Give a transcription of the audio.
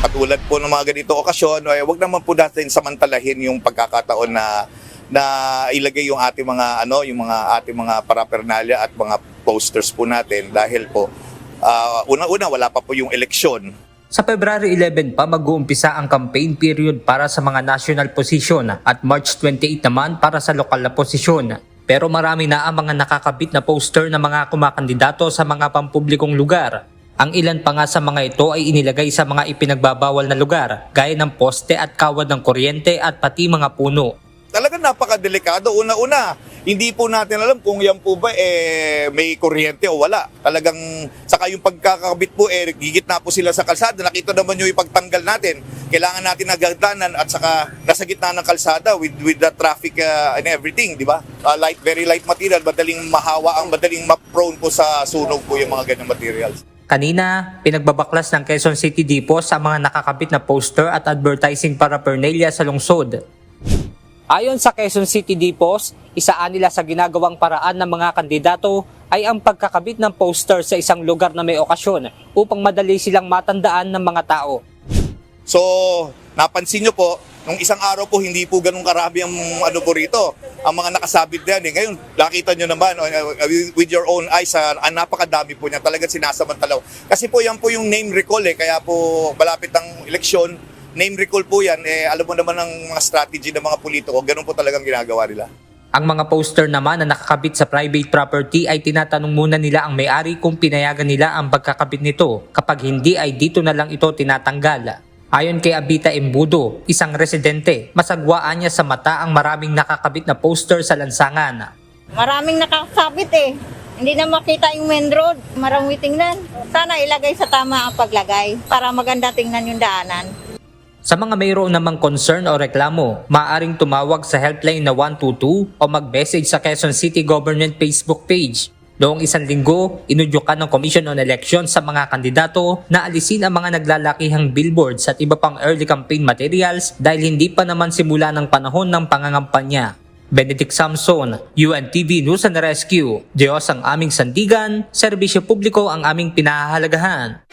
katulad po ng mga ganito okasyon, wag naman po natin samantalahin yung pagkakataon na ilagay yung ating mga ating mga paraphernalia at mga posters po natin dahil po una-una wala pa po yung eleksyon. Sa February 11 pa mag-uumpisa ang campaign period para sa mga national position at March 28 naman para sa lokal na posisyon. Pero marami na ang mga nakakabit na poster ng mga kumakandidato sa mga pampublikong lugar. Ang ilan pa nga sa mga ito ay inilagay sa mga ipinagbabawal na lugar gaya ng poste at kawad ng kuryente at pati mga puno. Talagang napakadelikado. Una-una, hindi po natin alam kung yan po ba may kuryente o wala. Talagang saka yung pagkakabit po gigit na po sila sa kalsada. Nakita naman yung ipagtanggal natin. Kailangan natin nagagdanan at saka nasa gitna ng kalsada with the traffic and everything, di ba? Very light material, madaling mahawa, madaling ma-prone po sa sunog po yung mga ganyang materials. Kanina, pinagbabaklas ng Quezon City Depots ang mga nakakabit na poster at advertising paraphernalia sa lungsod. Ayon sa Quezon City Depots, isaan nila sa ginagawang paraan ng mga kandidato ay ang pagkakabit ng poster sa isang lugar na may okasyon upang madali silang matandaan ng mga tao. So, napansin nyo po, nung isang araw po hindi po ganun karami ang po rito. Ang mga nakasabit diyan Ngayon, nakita nyo naman with your own eyes, napakadami po niya. Talagang sinasamantalaw. Kasi po yan po yung name recall kaya po malapit ang eleksyon, name recall po yan. Alam mo naman ang mga strategy ng mga politiko, ganun po talagang ginagawa nila. Ang mga poster naman na nakakabit sa private property ay tinatanong muna nila ang may-ari kung pinayagan nila ang pagkakabit nito. Kapag hindi ay dito na lang ito tinatanggal. Ayon kay Abita Embudo, isang residente, masagwaan niya sa mata ang maraming nakakabit na poster sa lansangan. Maraming nakakabit Hindi na makita yung main road. Marami tingnan. Sana ilagay sa tama ang paglagay para maganda tingnan yung daanan. Sa mga mayroon namang concern o reklamo, maaaring tumawag sa helpline na 122 o mag-message sa Quezon City Government Facebook page. Noong isang linggo, inudyukan ng Commission on Elections sa mga kandidato na alisin ang mga naglalakihang billboards at iba pang early campaign materials dahil hindi pa naman simula ng panahon ng pangangampanya. Benedict Samson, UNTV News and Rescue. Diyos ang aming sandigan, serbisyo publiko ang aming pinahahalagahan.